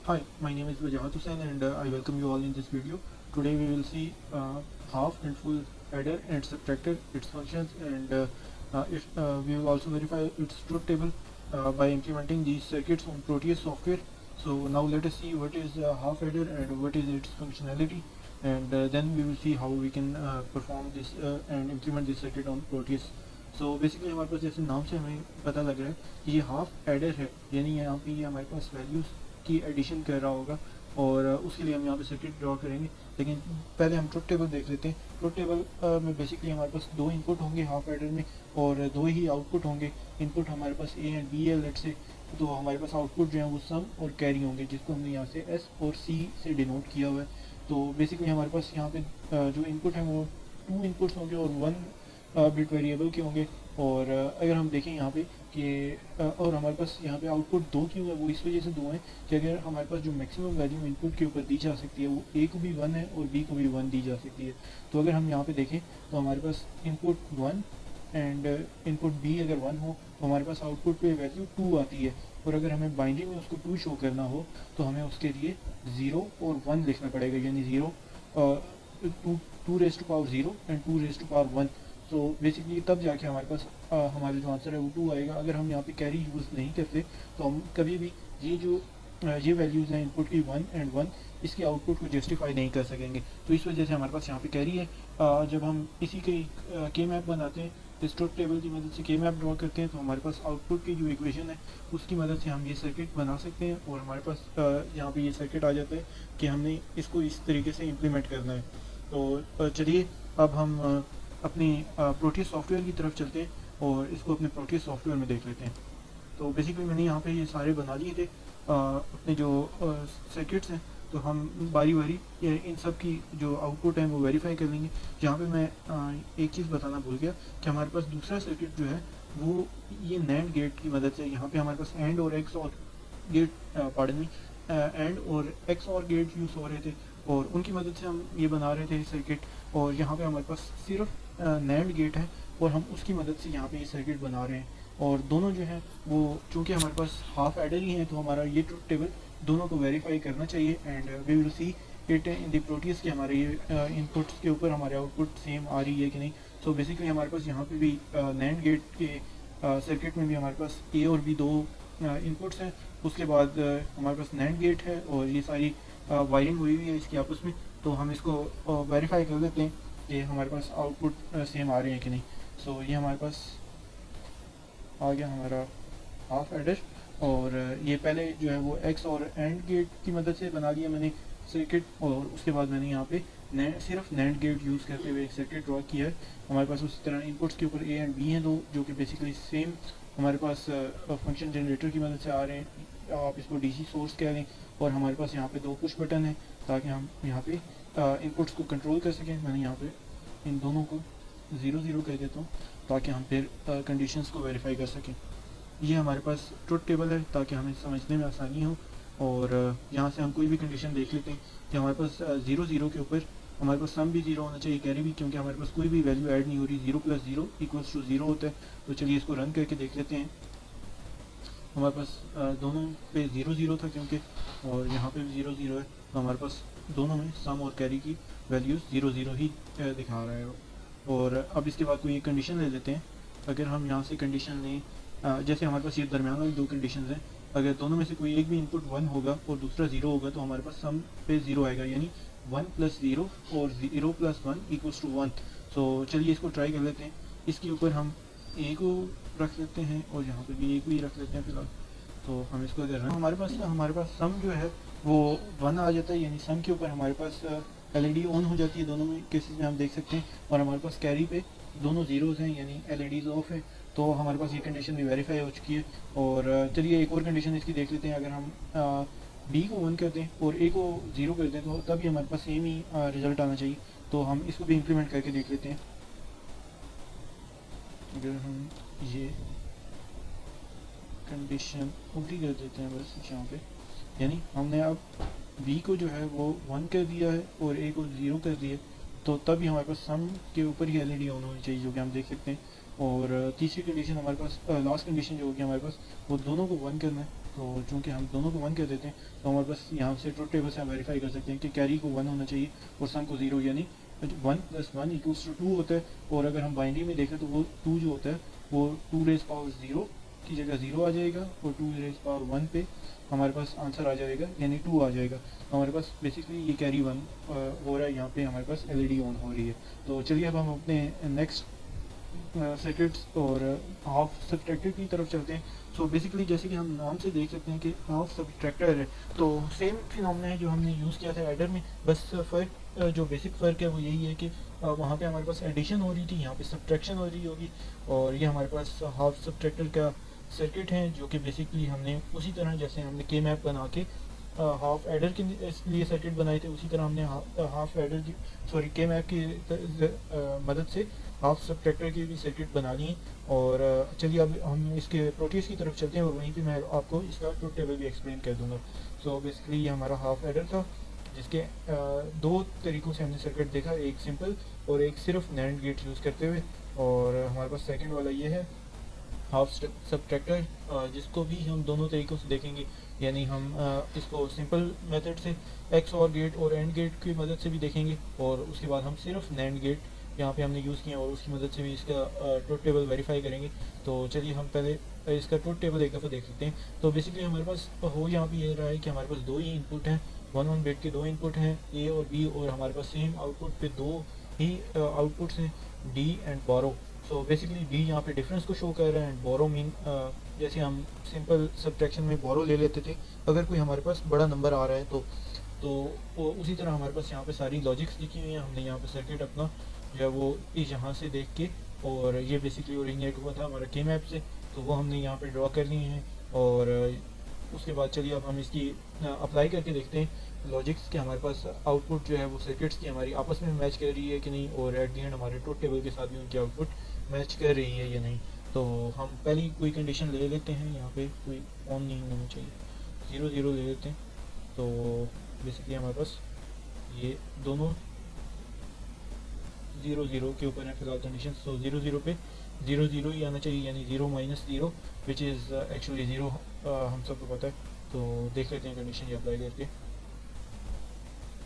Hi, my name is Wajahat Hussain and I welcome you all in this video. Today we will see half and full adder and subtractor, its functions, and we will also verify its truth table by implementing these circuits on Proteus software. So now let us see what is half adder and what is its functionality, and then we will see how we can perform this and implement this circuit on Proteus. So basically हमारे पास जैसे नाम से हमें पता लग रहा है कि ये हाफ एडर है, यानी यहाँ पे ये हमारे पास वैल्यूज़ की एडिशन कर रहा होगा और उसके लिए हम यहाँ पे सर्किट ड्रॉ करेंगे। लेकिन पहले हम ट्रुथ टेबल देख लेते हैं। ट्रुथ टेबल में बेसिकली हमारे पास दो इनपुट होंगे हाफ एडर में और दो ही आउटपुट होंगे। इनपुट हमारे पास ए एंड बी है लेट से, तो हमारे पास आउटपुट जो है वो सम और कैरी होंगे, जिसको हमने यहाँ से एस और सी से डिनोट किया हुआ है। तो बेसिकली हमारे पास यहाँ पे जो इनपुट है वो टू इनपुट्स होंगे और वन बिट वेरिएबल के होंगे। और अगर हम देखें यहाँ पे कि और हमारे पास यहाँ पे आउटपुट दो क्यों है, वो इस वजह से दो हैं कि अगर हमारे पास जो मैक्सिमम वैल्यू इनपुट के ऊपर दी जा सकती है वो ए को भी वन है और बी को भी वन दी जा सकती है। तो अगर हम यहाँ पे देखें तो हमारे पास input one and input B अगर वन हो तो हमारे पास आउटपुट पे वैल्यू टू आती है, और अगर हमें बाइनरी में उसको टू शो करना हो तो हमें उसके लिए ज़ीरो और वन लिखना पड़ेगा, यानी zero two raise to power zero and two raise to power one. तो बेसिकली तब जाके हमारे पास हमारा जो आंसर है वो टू आएगा। अगर हम यहाँ पे कैरी यूज़ नहीं करते तो हम कभी भी ये जो ये वैल्यूज़ हैं इनपुट की वन एंड वन, इसके आउटपुट को जस्टिफाई नहीं कर सकेंगे। तो इस वजह से हमारे पास यहाँ पे कैरी है। जब हम इसी के मैप बनाते हैं, इस ट्रुथ टेबल की मदद से के मैप ड्रॉ करते हैं, तो हमारे पास आउटपुट की जो इक्वेशन है उसकी मदद से हम ये सर्किट बना सकते हैं और हमारे पास यहाँ पे ये सर्किट आ जाता है कि हमने इसको इस तरीके से इम्प्लीमेंट करना है। तो चलिए अब हम अपनी प्रोटियस सॉफ्टवेयर की तरफ चलते हैं और इसको अपने प्रोटियस सॉफ्टवेयर में देख लेते हैं। तो बेसिकली मैंने यहाँ पे ये सारे बना लिए थे अपने जो सर्किट्स हैं, तो हम बारी बारी इन सब की जो आउटपुट है वो वेरीफाई कर लेंगे। जहाँ पे मैं एक चीज़ बताना भूल गया कि हमारे पास दूसरा सर्किट जो है वो ये नैंड गेट की मदद से, यहाँ पे हमारे पास एंड और एक्स और गेट पार्डन में एंड और एक्स और गेट यूज़ हो रहे थे और उनकी मदद से हम ये बना रहे थे सर्किट। और यहाँ पे हमारे पास सिर्फ नैंड गेट है और हम उसकी मदद से यहाँ पे ये सर्किट बना रहे हैं। और दोनों जो हैं वो चूँकि हमारे पास हाफ एडर ही हैं तो हमारा ये ट्रुथ टेबल दोनों को वेरीफाई करना चाहिए and we will see it in the Proteus कि हमारे ये इनपुट्स के ऊपर हमारे आउटपुट सेम आ रही है कि नहीं। सो बेसिकली हमारे पास यहाँ पे भी नैंड गेट के सर्किट में भी हमारे पास ए और बी दो इनपुट्स हैं। उसके बाद हमारे पास नैंड गेट है और ये सारी वायरिंग हुई हुई है इसकी आपस में। तो हम इसको वेरीफाई कर लेते हैं कि हमारे पास आउटपुट सेम आ रहे हैं कि नहीं। सो ये हमारे पास आ गया हमारा हाफ एडर और ये पहले जो है वो एक्स और एंड गेट की मदद से बना लिया मैंने सर्किट, और उसके बाद मैंने यहाँ पे सिर्फ नैंड गेट यूज़ करते हुए एक सर्किट ड्रॉ किया है। हमारे पास उसी तरह इनपुट्स के ऊपर ए एंड बी हैं दो, जो कि बेसिकली सेम हमारे पास फंक्शन जनरेटर की मदद से आ रहे हैं। आप इसको डीसी सोर्स कह लें। और हमारे पास यहाँ पे दो पुश बटन है ताकि हम यहाँ पे इनपुट्स को कंट्रोल कर सकें। मैंने यहाँ पे इन दोनों को 0 0 कह देता हूँ ताकि हम फिर कंडीशंस को वेरीफाई कर सकें। ये हमारे पास ट्रुथ टेबल है ताकि हमें समझने में आसानी हो। और यहाँ से हम कोई भी कंडीशन देख लेते हैं कि हमारे पास 0 0 के ऊपर हमारे पास सम भी 0 होना चाहिए, कैरी भी, क्योंकि हमारे पास कोई भी वैल्यू ऐड नहीं हो रही। 0 + 0 = 0 होता है। तो चलिए इसको रन करके देख लेते हैं। हमारे पास दोनों पे 0 0 था क्योंकि, और यहाँ पे भी 0 0 है, तो हमारे पास दोनों में सम और कैरी की वैल्यूज़ 0 0 ही दिखा रहा है। और अब इसके बाद कोई एक कंडीशन ले लेते हैं। अगर हम यहाँ से कंडीशन लें, जैसे हमारे पास ये दरमियान वाली दो कंडीशन हैं, अगर दोनों में से कोई एक भी इनपुट 1 होगा और दूसरा 0 होगा तो हमारे पास सम पे 0 आएगा, यानी 1 + 0 और 0 + 1 = 1। तो चलिए इसको ट्राई कर लेते हैं। इसके ऊपर हम ए को रख लेते हैं और यहाँ पे भी ए को ही रख लेते हैं फ़िलहाल। तो हम इसको अगर हमारे पास सम जो है वो 1 आ जाता है, यानी सम के ऊपर हमारे पास एलईडी ऑन हो जाती है। दोनों में केसेस में हम देख सकते हैं। और हमारे पास कैरी पे दोनों ज़ीरोज़ हैं, यानी एलईडीज़ ऑफ है। तो हमारे पास ये कंडीशन भी वेरीफाई हो चुकी है। और चलिए एक और कंडीशन इसकी देख लेते हैं। अगर हम बी को 1 कर दें और ए को 0 कर दें तो तभी हमारे पास सेम ही रिज़ल्ट आना चाहिए। तो हम इसको भी इम्प्लीमेंट करके देख लेते हैं। अगर हम ये कंडीशन उल्टी कर देते हैं बस यहाँ पे, यानी हमने अब बी को जो है वो 1 कर दिया है और ए को 0 कर दिया, तो तभी हमारे पास सम के ऊपर ही एलईडी ऑन होनी चाहिए, जो कि हम देख सकते हैं। और तीसरी कंडीशन हमारे पास लास्ट कंडीशन जो होगी हमारे पास, वो दोनों को 1 करना है। तो चूँकि हम दोनों को 1 कर देते हैं तो हमारे पास यहाँ से ट्रुथ टेबल से हम वेरीफाई कर सकते हैं कि कैरी को 1 होना चाहिए और सम को 0, यानी 1 + 1 = 2 होता है। और अगर हम बाइनरी में देखें तो वो 2 जो होता है वो 2⁻0 की जगह 0 आ जाएगा और 2⁻1 पे हमारे पास आंसर आ जाएगा यानी 2 आ जाएगा। तो हमारे पास बेसिकली ये कैरी 1 हो रहा है, यहाँ पे हमारे पास एलईडी ऑन हो रही है। तो चलिए अब हम अपने नेक्स्ट सर्किट्स और हाफ सब्ट्रैक्टर की तरफ चलते हैं। सो बेसिकली जैसे कि हम नाम से देख सकते हैं कि हाफ सब्ट्रैक्टर है, तो सेम फिनोमेना है जो हमने यूज़ किया था एडर में, बस फ़र्क जो बेसिक फ़र्क है वो यही है कि वहाँ पे हमारे पास एडिशन हो रही थी, यहाँ पे सब्ट्रैक्शन हो रही होगी। और ये हमारे पास हाफ सब्ट्रैक्टर का सर्किट है जो कि बेसिकली हमने उसी तरह जैसे हमने के मैप बना के हाफ एडर के लिए सर्किट बनाए थे, उसी तरह हमने हाफ एडर की के मैप की मदद से हाफ सब्ट्रैक्टर की भी सर्किट बना ली। और चलिए अब हम इसके प्रोटीज की तरफ चलते हैं और वहीं पे मैं आपको इसका ट्रुथ टेबल भी एक्सप्लेन कर दूंगा। सो बेसिकली ये हमारा हाफ एडर था जिसके दो तरीक़ों से हमने सर्किट देखा, एक सिंपल और एक सिर्फ नैंड गेट यूज़ करते हुए। और हमारे पास सेकंड वाला ये है हाफ सब्ट्रैक्टर, जिसको भी हम दोनों तरीक़ों से देखेंगे, यानी हम इसको सिंपल मेथड से एक्स और गेट और एंड गेट की मदद से भी देखेंगे और उसके बाद हम सिर्फ नैंड गेट यहाँ पे हमने यूज़ किया और उसकी मदद से भी इसका ट्रुथ टेबल वेरीफाई करेंगे। तो चलिए हम पहले इसका ट्रुथ टेबल एक दफ़ा देख सकते हैं। तो बेसिकली हमारे पास हो यहाँ पे ये रहा है कि हमारे पास दो ही इनपुट हैं, 1 बिट के दो इनपुट हैं ए और बी, और हमारे पास सेम आउटपुट पे दो ही आउटपुट्स हैं D and borrow. So basically D यहाँ पे डिफरेंस को शो कर रहा है एंड बोरो मीन जैसे हम सिंपल सब्ट्रैक्शन में बोरो ले लेते थे अगर कोई हमारे पास बड़ा नंबर आ रहा है तो उसी तरह हमारे पास यहाँ पे सारी लॉजिक्स लिखी हुई हैं। हमने यहाँ पे सर्किट अपना जो है वो यहाँ से देख के, और ये बेसिकली ओरिजिनेट हुआ था हमारा के मैप से, तो वो हमने यहाँ पे ड्रॉ कर लिए हैं। और उसके बाद चलिए अब हम इसकी अप्लाई करके देखते हैं लॉजिक्स के हमारे पास आउटपुट जो है वो सर्किट्स की हमारी आपस में मैच कर रही है कि नहीं, और एट दी एंड हमारे ट्रुथ टेबल के साथ भी उनकी आउटपुट मैच कर रही है या नहीं। तो हम पहली कोई कंडीशन ले लेते हैं, यहाँ पे कोई ऑन नहीं होना चाहिए, 0 0 ले लेते हैं। तो बेसिकली हमारे पास ये दोनों 0 0 के ऊपर है फिलहाल कंडीशन। तो 0 0 पे 0 0 ही आना चाहिए, यानी 0 - 0 विच इज़ एक्चुअली 0 हम सबको पता है। तो देख लेते हैं कंडीशन ये अप्लाई करके।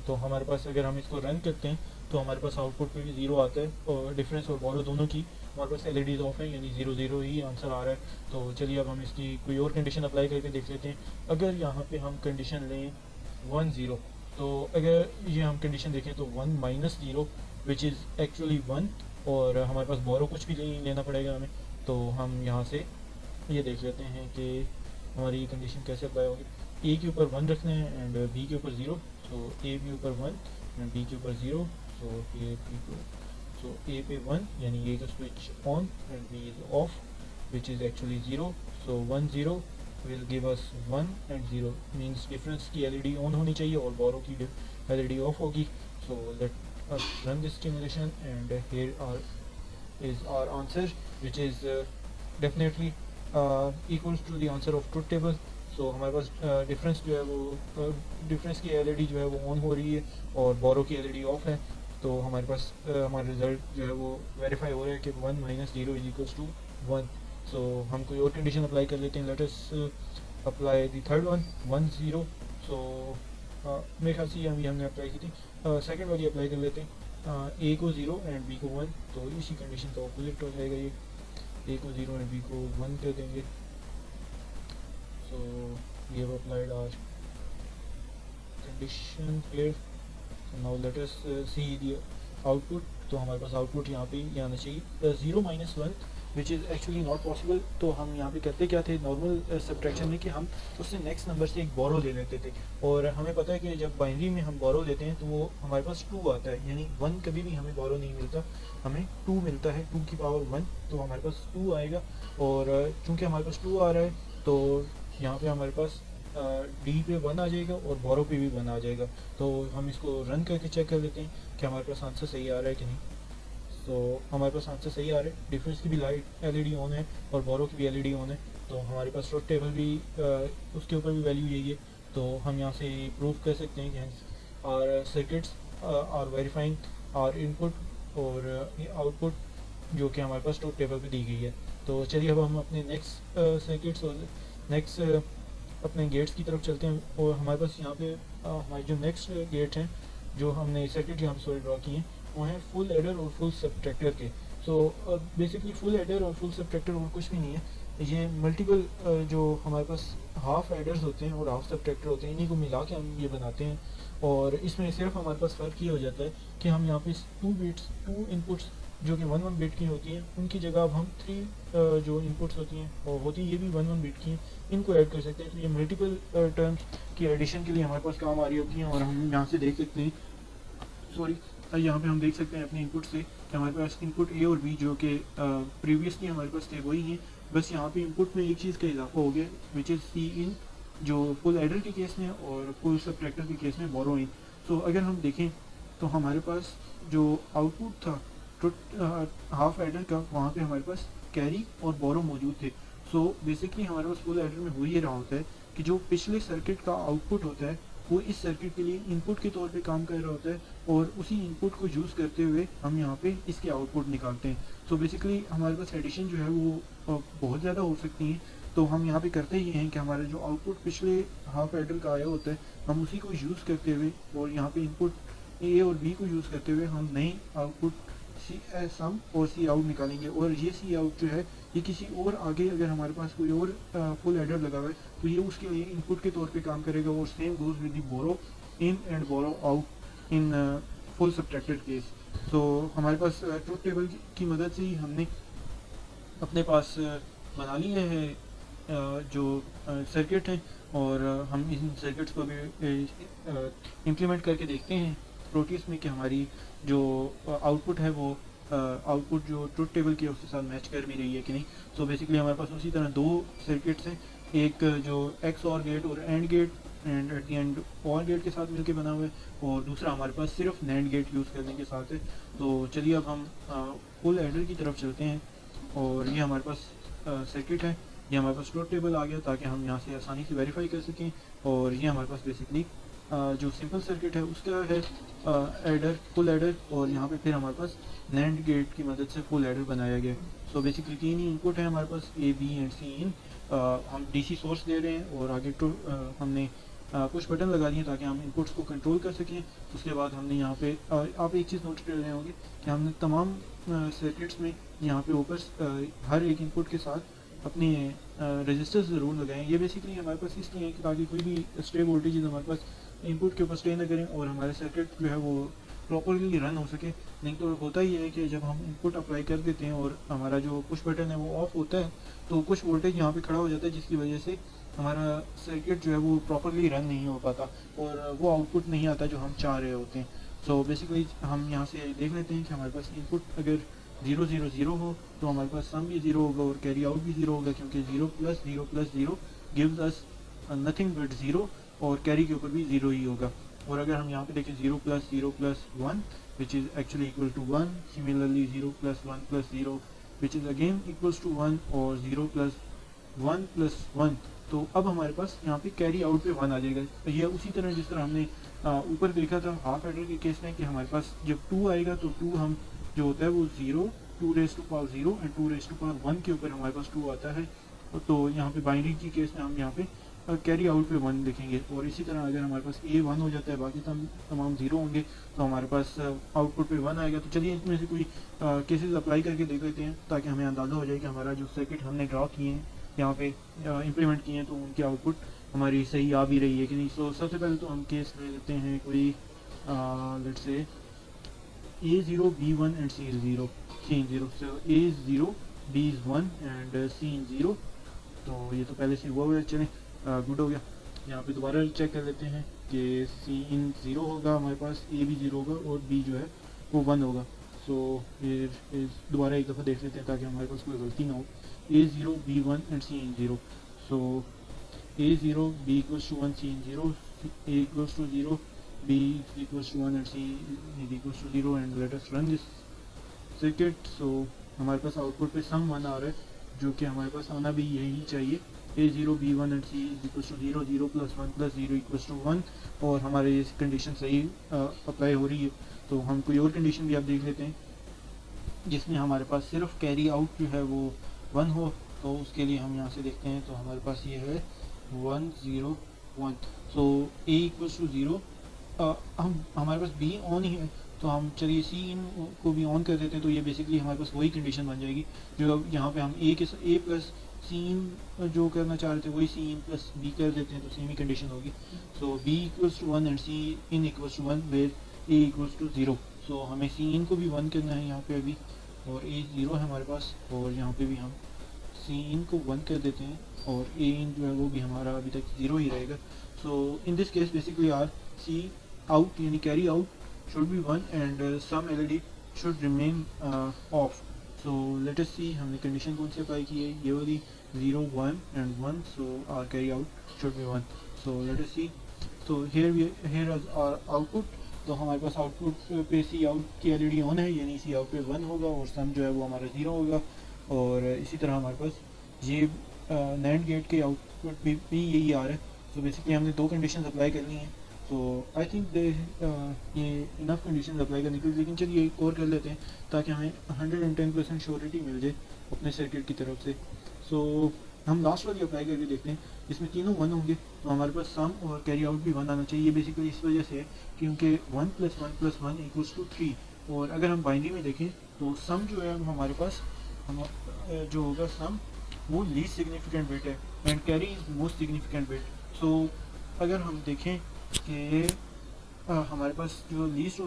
तो हमारे पास अगर हम इसको रन करते हैं तो हमारे पास आउटपुट पे भी 0 आता है, और डिफरेंस और बोरो दोनों की हमारे पास एलईडीज ऑफ है, यानी 0 0 ही आंसर आ रहा है। तो चलिए अब हम इसकी कोई और कंडीशन अप्लाई करके देख लेते हैं। अगर यहाँ पे हम कंडीशन लें 1 0, तो अगर ये हम कंडीशन देखें तो 1 - 0 विच इज़ एक्चुअली 1, और हमारे पास बोरो कुछ भी नहीं लेना पड़ेगा हमें। तो हम यहाँ से ये देख लेते हैं कि हमारी ये कंडीशन कैसे अप्लाई होगी। ए के ऊपर 1 रखना है एंड बी के ऊपर 0, सो ए के ऊपर 1 एंड बी के ऊपर 0, सो ए पे 1 यानी ए का switch on and B is off which is actually 0। So 1 0 will give us 1 and 0 means difference की एलईडी ऑन होनी चाहिए और बोरो की एलईडी ऑफ होगी। So let us run this simulation and here is our answer which is definitely equals to the answer of truth table। सो हमारे पास difference जो है वो डिफरेंस की एलईडी जो है वो ऑन हो रही है और बोरो की एलईडी ऑफ है। तो हमारे पास हमारा रिजल्ट जो है वो वेरीफाई हो रहा है कि 1 - 0 इज इक्वल्स टू 1। सो हम कोई और कंडीशन अप्लाई कर लेते हैं। Let us apply the third one 1 0। सो मेरे ख्याल से ये अभी हमने अप्लाई की थी, सेकंड वाली अप्लाई कर लेते हैं। ए को 0 एंड बी को 1, तो इसी कंडीशन का ऑपोजिट हो जाएगा, ये ए को 0 एंड बी को 1 कर देंगे। So we have applied our condition here. So now let us see the output. तो हमारे पास आउटपुट यहाँ पे ये आना चाहिए 0 - 1 विच इज़ एक्चुअली नॉट पॉसिबल। तो हम यहाँ पे करते क्या थे नॉर्मल सब्ट्रैक्शन में कि हम उससे नेक्स्ट नंबर से एक बोरो ले लेते थे, और हमें पता है कि जब बाइनरी में हम बोरो लेते हैं तो वो हमारे पास 2 आता है, यानी 1 कभी भी हमें बोरो नहीं मिलता, हमें 2 मिलता है, 2 की पावर 1। तो हमारे पास 2 आएगा, और चूँकि हमारे पास 2 आ रहा है तो यहाँ पे हमारे पास डी पे 1 आ जाएगा और बोरो पे भी 1 आ जाएगा। तो हम इसको रन करके चेक कर लेते हैं कि हमारे पास आंसर सही आ रहा है कि नहीं। तो हमारे पास आंसर सही आ रहा है, डिफरेंस की भी लाइट एलईडी ऑन है और बोरो की भी एलईडी ऑन है। तो हमारे पास ट्रुथ टेबल भी उसके ऊपर भी वैल्यू यही है। तो हम यहाँ से प्रूव कर सकते हैं कि our circuits are verifying our input और आउटपुट जो कि हमारे पास ट्रुथ टेबल पे दी गई है। तो चलिए अब हम अपने नेक्स्ट सर्किट्स और नेक्स्ट अपने गेट्स की तरफ चलते हैं। और हमारे पास यहाँ पे हमारे जो नेक्स्ट गेट हैं जो हमने सर्किट यहाँ पे सॉरी ड्रॉ किए हैं वो हैं फुल एडर और फुल सब्ट्रैक्टर के। सो बेसिकली फुल एडर और फुल सब्ट्रैक्टर और कुछ भी नहीं है, ये मल्टीपल जो हमारे पास हाफ एडर्स होते हैं और हाफ सब्ट्रैक्टर होते हैं, इन्हीं को मिला के हम ये बनाते हैं। और इसमें सिर्फ हमारे पास फ़र्क ये हो जाता है कि हम यहाँ पे 2 इनपुट्स जो कि 1 1 बिट की होती हैं उनकी जगह अब हम 3 जो इनपुट्स होती हैं और होती ये भी 1 1 बिट की हैं, इनको ऐड कर सकते हैं। तो ये मल्टीपल टर्म्स की एडिशन के लिए हमारे पास काम आ रही होती हैं। और हम यहाँ से देख सकते हैं, सॉरी यहाँ पे हम देख सकते हैं अपने इनपुट से कि हमारे पास इनपुट ए और बी जो कि प्रीवियसली हमारे पास थे वही हैं, बस यहाँ पे इनपुट में एक चीज़ का इजाफा हो गया विच इज़ सी इन, जो फुल एडर के केस में और फुल सब्ट्रैक्टर के केस में बोरो इन। तो अगर हम देखें तो हमारे पास जो आउटपुट था तो हाफ एडर का, वहाँ पे हमारे पास कैरी और बोरो मौजूद थे। सो बेसिकली हमारे पास फुल एडर में हो ये रहा होता है कि जो पिछले सर्किट का आउटपुट होता है वो इस सर्किट के लिए इनपुट के तौर पे काम कर रहा होता है और उसी इनपुट को यूज़ करते हुए हम यहाँ पे इसके आउटपुट निकालते हैं। सो बेसिकली हमारे पास एडिशन जो है वो बहुत ज़्यादा हो सकती है। तो हम यहाँ पे करते ये हैं कि हमारा जो आउटपुट पिछले हाफ एडर का आया होता है हम उसी को यूज़ करते हुए और यहाँ पे इनपुट ए और बी को यूज़ करते हुए हम नए आउटपुट सी सम और सी आउट निकालेंगे। और ये सी आउट जो है ये किसी और आगे अगर हमारे पास कोई और फुल एडर लगा हुआ है तो ये उसके लिए इनपुट के तौर पे काम करेगा। और same goes with the borrow in and borrow out in full subtracted case. तो हमारे पास ट्रुथ टेबल की मदद से ही हमने अपने पास बना लिए हैं जो सर्किट हैं और हम इन सर्किट्स को भी इम्प्लीमेंट करके देखते हैं प्रोटीज में कि हमारी जो आउटपुट है वो आउटपुट जो ट्रुथ टेबल की है उसके साथ मैच कर भी रही है कि नहीं। सो बेसिकली हमारे पास उसी तरह 2 सर्किट्स हैं, एक जो एक्स और गेट और AND gate and at the end OR gate के साथ मिलकर बना हुआ है और दूसरा हमारे पास सिर्फ नैंड गेट यूज़ करने के साथ है। तो चलिए अब हम फुल एडर की तरफ चलते हैं और ये हमारे पास सर्किट है, ये हमारे पास ट्रुथ टेबल आ गया ताकि हम यहाँ से आसानी से वेरीफाई कर सकें। और ये हमारे पास बेसिकली जो सिंपल सर्किट है उसका है एडर फुल एडर और यहाँ पे फिर हमारे पास नैंड गेट की मदद से फुल एडर बनाया गया। सो बेसिकली 3 ही इनपुट है हमारे पास ए बी एंड सी इन। हम डीसी सोर्स दे रहे हैं और आगे तो हमने कुछ बटन लगा दिए ताकि हम इनपुट्स को कंट्रोल कर सकें। उसके बाद हमने यहाँ पे आप एक चीज़ नोट कर रहे होंगे कि हमने तमाम सर्किट्स में यहाँ पे ऊपर हर एक इनपुट के साथ अपने रजिस्टर्स ज़रूर लगाएं। ये बेसिकली हमारे पास इसलिए है कि ताकि कोई भी स्टे वोल्टेज हमारे पास इनपुट के ऊपर स्टे न करें और हमारे सर्किट जो है वो प्रॉपरली रन हो सके। नहीं तो होता ही है कि जब हम इनपुट अप्लाई कर देते हैं और हमारा जो पुश बटन है वो ऑफ होता है तो कुछ वोल्टेज यहाँ पे खड़ा हो जाता है जिसकी वजह से हमारा सर्किट जो है वो प्रॉपरली रन नहीं हो पाता और वो आउटपुट नहीं आता जो हम चाह रहे होते हैं। सो बेसिकली हम यहाँ से देख लेते हैं कि हमारे पास इनपुट अगर 0 0 0 हो तो हमारे पास सम भी 0 होगा और कैरी आउट भी 0 होगा क्योंकि 0 + 0 + 0 गिव्स अस नथिंग बट 0 और कैरी के ऊपर भी 0 ही होगा। और अगर हम यहाँ पे देखें 0 + 0 + 1 which is actually equal to 1, similarly 0 + 1 + 0 which is again equals to 1 और 0 + 1 + 1। तो अब हमारे पास यहाँ पे कैरी आउट पे 1 आ जाएगा। तो ये उसी तरह जिस तरह हमने ऊपर देखा था हाफ एडर के केस में कि हमारे पास जब 2 आएगा तो 2 हम जो होता है वो 0 2 raised to power 0 and 2 raised to power 1 के ऊपर हमारे पास 2 आता है। तो यहाँ पे बाइनरी की केस में हम यहाँ पे कैरी आउट पे 1 लिखेंगे। और इसी तरह अगर हमारे पास ए 1 हो जाता है बाकी तमाम 0 होंगे तो हमारे पास आउटपुट पे 1 आएगा। तो चलिए इसमें से कोई केसेस अप्लाई करके देख लेते हैं ताकि हमें अंदाज़ा हो जाए कि हमारा जो सर्किट हमने ड्रॉ किए हैं यहाँ पे इम्प्लीमेंट किए हैं तो उनकी आउटपुट हमारी सही आ भी रही है कि नहीं। सो सबसे पहले तो हम केस ले लेते हैं कोई let's say A0 B1 and C is 0 so A is 0 B is 1 and C is 0। तो ये तो पहले से हुआ हुआ है, चलें गुड हो गया। यहाँ पे दोबारा चेक कर लेते हैं कि C in 0 होगा हमारे पास, A भी 0 होगा और B जो है वो 1 होगा। सो फिर दोबारा एक दफ़ा देख लेते हैं ताकि हमारे पास कोई गलती ना हो। A0 B1 and C in 0। So A0 B equals to 1 C in 0 A equals to 0 B equals to 1 and C is equals to 0 and let us run this circuit। so हमारे पास आउटपुट पे सम 1 आ रहा है जो कि हमारे पास आना भी यही चाहिए। A0 B1 and C is equals to 0 0 + 1 + 0 equals to 1 और हमारे ये कंडीशन सही अप्लाई हो रही है। तो हम कोई और कंडीशन भी आप देख लेते हैं जिसमें हमारे पास सिर्फ कैरी आउट जो है वो 1 हो। तो उसके लिए हम यहाँ से देखते हैं तो हमारे पास ये है 1 0 1। सो ए इक्वल्स टू 0। हम हमारे पास बी ऑन ही है, तो हम चलिए सी इन को भी ऑन कर देते हैं, तो ये बेसिकली हमारे पास वही कंडीशन बन जाएगी जो अब यहाँ पे हम ए प्लस सी इन जो करना चाह रहे थे वही सी इन प्लस बी कर देते हैं, तो सेम ही कंडीशन होगी। So B equals to 1 and C in equals to 1 where A equals to 0। So हमें सी इन को भी 1 करना है यहाँ पे अभी, और ए 0 है हमारे पास, और यहाँ पे भी हम सी इन को 1 कर देते हैं, और ए इन जो है वो भी हमारा अभी तक 0 ही रहेगा। So in this case basically our C out यानी carry out should be 1 and some LED should remain off. So let us see हमने कंडीशन कौन सी अप्लाई की है, ये वाली 0 1 and 1, so our carry out should be 1. So let us see. So here is our output. तो हमारे पास output पे सी आउट की LED ऑन है, यानी सी आउट पे 1 होगा और सम जो है वो हमारा 0 होगा। और इसी तरह हमारे पास ये नैंड गेट के आउटपुट भी यही आ रहा है। तो बेसिकली हमने दो कंडीशन अप्लाई करनी है, तो आई थिंक ये इनफ कंडीशन अप्लाई करने के लिए, लेकिन चलिए एक और कर लेते हैं ताकि हमें 110% श्योरिटी मिल जाए अपने सर्किट की तरफ से। सो हम लास्ट वाली अप्लाई करके देखते हैं, इसमें तीनों 1 होंगे, तो हमारे पास सम और कैरी आउट भी 1 आना चाहिए। बेसिकली इस वजह से क्योंकि 1 + 1 + 1 इक्वल्स टू 3, और अगर हम बाइनरी में देखें तो सम जो है हमारे पास हम जो होगा सम वो लीस्ट सिग्निफिकेंट बिट है and carry is most significant bit. So अगर हम देखें कि हमारे पास जो लीस्ट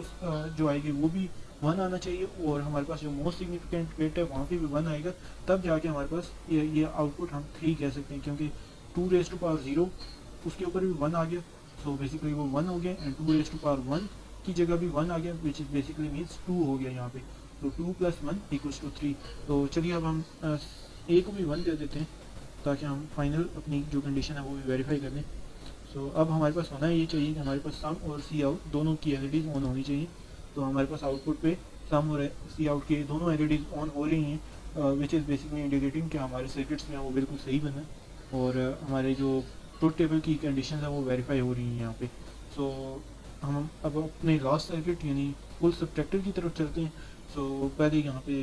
जो आएगी वो भी 1 आना चाहिए, और हमारे पास जो मोस्ट सिग्निफिकेंट बिट है वहाँ पे भी 1 आएगा, तब जाके हमारे पास ये आउटपुट हम 3 कह सकते हैं, क्योंकि 2⁻0 उसके ऊपर भी 1 आ गया। सो बेसिकली वो 1 हो गया, एंड 2⁻1 की जगह भी 1 आ गया, विच इज़ बेसिकली मीन्स 2 हो गया यहाँ पे। तो 2 + 1 = 3। तो चलिए अब हम ए को भी 1 कर देते हैं ताकि हम फाइनल अपनी जो कंडीशन है वो भी वेरीफाई कर लें। सो अब हमारे पास होना ये चाहिए कि हमारे पास सम और सी आउट दोनों की LEDs ऑन होनी चाहिए। तो हमारे पास आउटपुट पे सम और सी आउट के दोनों LEDs ऑन हो रही हैं, विच इज़ बेसिकली इंडिकेटिंग कि हमारे सर्किट्स में वो बिल्कुल सही बना, और हमारे जो ट्रुथ टेबल की कंडीशन है वो वेरीफाई हो रही हैं यहाँ पे। सो हम अब अपने लास्ट सर्किट यानी फुल सब्ट्रैक्टर की तरफ चलते हैं। सो पहले यहाँ पे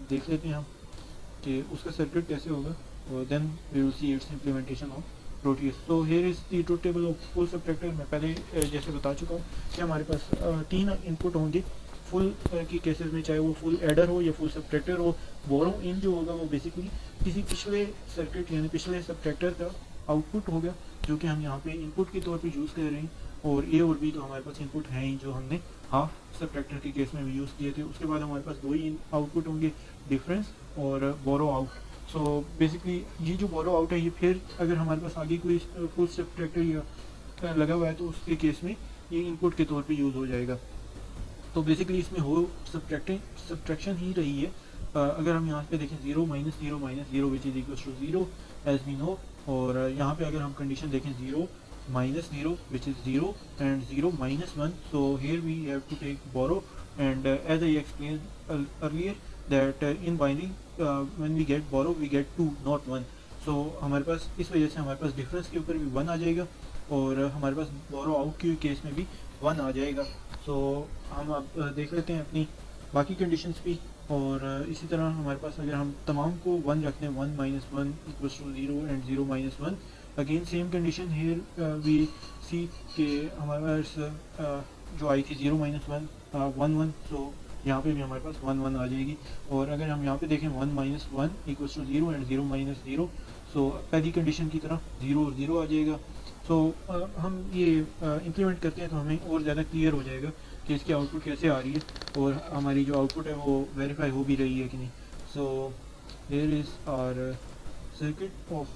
देख लेते हैं हम कि उसका सर्किट कैसे होगा, और then we will see its implementation of Proteus. So here is the truth table of full subtractor. मैं पहले जैसे बता चुका हूँ कि हमारे पास 3 इनपुट होंगे फुल की केसेस में, चाहे वो फुल एडर हो या फुल सब्ट्रैक्टर हो। बोरो इन जो होगा वो बेसिकली किसी पिछले सर्किट यानी पिछले सब्ट्रैक्टर का आउटपुट होगा, जो कि हम यहाँ पे इनपुट के तौर पे यूज़ कर रहे हैं, और ए और बी तो हमारे पास इनपुट हैं ही जो हमने हाफ सब्ट्रैक्टर के केस में भी यूज़ किए थे। उसके बाद हमारे पास 2 ही आउटपुट होंगे, डिफरेंस और बोरो आउट। सो बेसिकली ये जो बोरो आउट है ये फिर अगर हमारे पास आगे कोई फुल सब्ट्रैक्टर या लगा हुआ है तो उसके केस में ये इनपुट के तौर पे यूज़ हो जाएगा। तो बेसिकली इसमें हो सब्ट्रैक्शन ही रही है। अगर हम यहाँ पे देखें 0 - 0 - 0 which is equals to 0 as we know, और यहाँ पे अगर हम कंडीशन देखें 0 - 0 which is 0 and 0 - 1, so here we have to take borrow, and as I explain earlier that in binary when we get borrow we get 2 not 1। so हमारे पास इस वजह से हमारे पास डिफरेंस के ऊपर भी 1 आ जाएगा, और हमारे पास बोरो आउट के केस में भी 1 आ जाएगा। सो हम अब देख लेते हैं अपनी बाकी कंडीशंस भी, और इसी तरह हमारे पास अगर हम तमाम को 1 रखते हैं 1 - 1 = 0 and 0 - 1, again same condition here we see के हमारे पास जो आई थी 0 - 1 1 1, सो यहाँ पे भी हमारे पास 1 1 आ जाएगी। और अगर हम यहाँ पे देखें 1 - 1 = 0 एंड 0 - 0, सो पहली कंडीशन की तरह 0 और 0 आ जाएगा। सो हम ये इम्प्लीमेंट करते हैं तो हमें और ज़्यादा क्लियर हो जाएगा कि इसकी आउटपुट कैसे आ रही है, और हमारी जो आउटपुट है वो वेरीफाई हो भी रही है कि नहीं। So there is our circuit of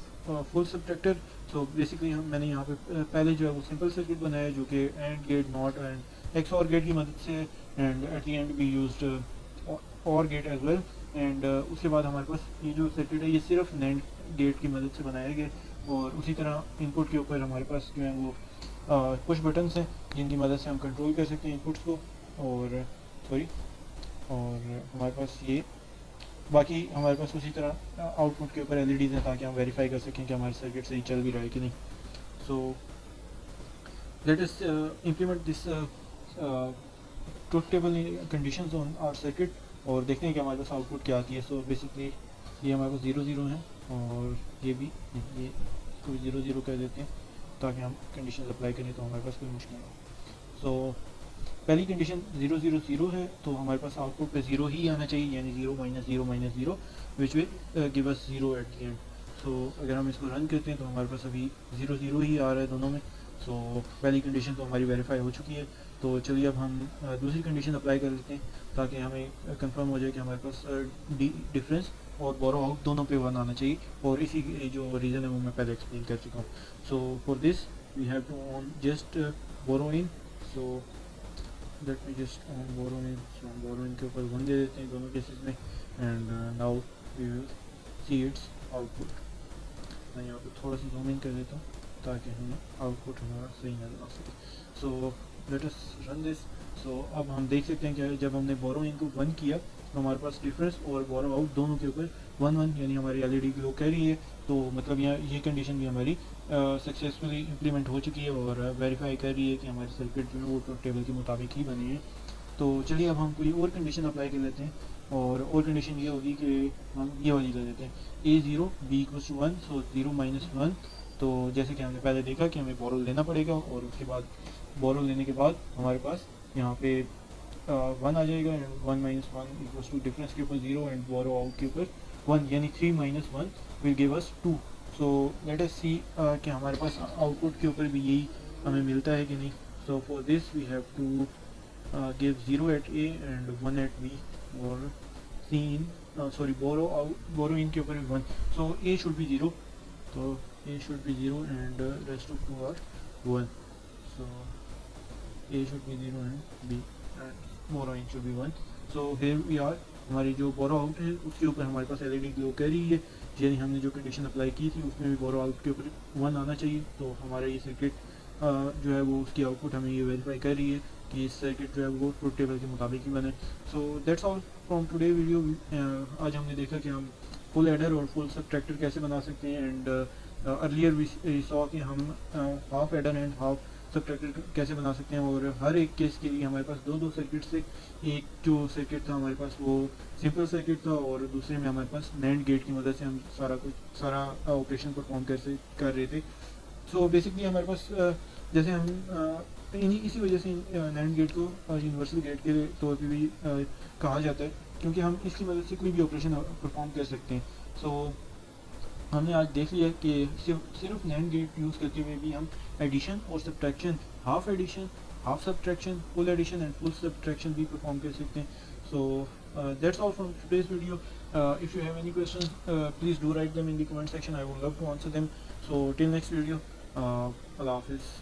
full subtractor. So basically मैंने यहाँ पे पहले जो है वो सिंपल सर्किट बनाया जो कि AND gate, NOT and XOR gate की मदद से, and at the end we used OR gate as well. And उसके बाद हमारे पास ये जो सर्किट है ये सिर्फ नैंड गेट की मदद से बनाया गया, और उसी तरह इनपुट के ऊपर हमारे पास जो है वो पुश बटन्स हैं जिनकी मदद से हम कंट्रोल कर सकते हैं इनपुट्स को, और हमारे पास ये बाकी हमारे पास उसी तरह आउटपुट के ऊपर LEDs हैं ताकि हम वेरीफाई कर सकें कि हमारे सर्किट सही चल भी रहा है कि नहीं। So let us implement this truth table conditions on our circuit, और देखते हैं कि हमारे पास आउटपुट क्या आती है। सो बेसिकली ये हमारे पास 0 0 है, और ये भी ये इसको भी 0 0 कर देते हैं ताकि हम कंडीशन अप्लाई करें तो हमारे पास कोई मुश्किल ना हो। सो पहली कंडीशन 0 0 0 है, तो हमारे पास आउटपुट पे 0 ही आना चाहिए, यानी 0 -0 -0 which will give us 0 at the end. So अगर हम इसको रन करते हैं तो हमारे पास अभी 0 0 ही आ रहा है दोनों में। सो पहली कंडीशन तो हमारी वेरीफाई हो चुकी है। तो चलिए अब हम दूसरी कंडीशन अप्लाई कर लेते हैं ताकि हमें कंफर्म हो जाए कि हमारे पास डिफरेंस और बोरो आउट दोनों पे 1 आना चाहिए, और इसी जो रीज़न है वो मैं पहले एक्सप्लेन कर चुका हूँ। So for this we have to on just borrow in. So let me just on borrow in. So हम बोरो इन के ऊपर 1 दे देते हैं दोनों केसेस में, and now we will see its output. मैं यहाँ पे थोड़ा सा जूम इन कर देता हूँ ताकि हमें आउटपुट हमारा सही नजर आ सके। So let us run this. So अब हम देख सकते हैं कि जब हमने बोरो इन को 1 किया तो हमारे पास डिफरेंस और बोरो आउट दोनों के ऊपर 1 1, यानी हमारी एलईडी ग्लो कर रही है। तो मतलब यहाँ ये कंडीशन भी हमारी सक्सेसफुली इम्प्लीमेंट हो चुकी है और वेरीफाई कर रही है कि हमारे सर्किट जो है वो ट्रुथ टेबल के मुताबिक ही बनी है। तो चलिए अब हम कोई और कंडीशन अप्लाई कर लेते हैं, और कंडीशन ये होगी कि हम ये वाली कर देते हैं A0 B = 1, सो 0 -1। तो जैसे कि हमने पहले देखा कि हमें बोरो लेना पड़ेगा, और उसके बाद बोरो लेने के बाद हमारे पास यहाँ पे 1 आ जाएगा, एंड 1 - 1 = डिफरेंस के ऊपर 0 एंड बोरो आउट के ऊपर 1, यानी 3 - 1 will give us 2। So let us see कि हमारे पास आउटपुट के ऊपर भी यही हमें मिलता है कि नहीं। So for this we have to give 0 at A and 1 at B, or C in borrow in के ऊपर 1, so A should be 0, so A should be 0 and rest of 2 are 1, so A should be 0 and B and borrow in should be 1। so here we are, हमारी जो borrow out है उसके ऊपर हमारे पास LED glow कर रही है, यानी हमने जो कंडीशन अप्लाई की थी उसमें भी बोरो आउट के ऊपर 1 आना चाहिए। तो हमारा ये सर्किट जो है वो उसकी आउटपुट हमें ये वेरीफाई कर रही है कि इस सर्किट जो है वो ट्रुथ टेबल के मुताबिक ही बने। So that's all from today video. आज हमने देखा कि हम फुल एडर और फुल सबट्रैक्टर कैसे बना सकते हैं, एंड अर्लियर वी सॉ कि हम half adder and half subtractor कैसे बना सकते हैं, और हर एक केस के लिए हमारे पास दो सर्किट थे। एक जो सर्किट था हमारे पास वो सिंपल सर्किट था, और दूसरे में हमारे पास नैंड गेट की मदद से हम सारा ऑपरेशन परफॉर्म कर रहे थे। सो बेसिकली हमारे पास जैसे हम इसी वजह से नैंड गेट को यूनिवर्सल गेट के तौर पे भी कहा जाता है, क्योंकि हम इसकी मदद से कोई भी ऑपरेशन परफॉर्म कर सकते हैं। सो हमने आज देख लिया कि सिर्फ नैंड गेट यूज़ करते हुए भी हम एडिशन और subtraction, half addition, half subtraction, full addition and full subtraction भी परफॉर्म कर सकते हैं। सो that's all from today's video. If you have any questions, please do write them in the comment section. I would love to answer them. So till next video, Allah Hafiz.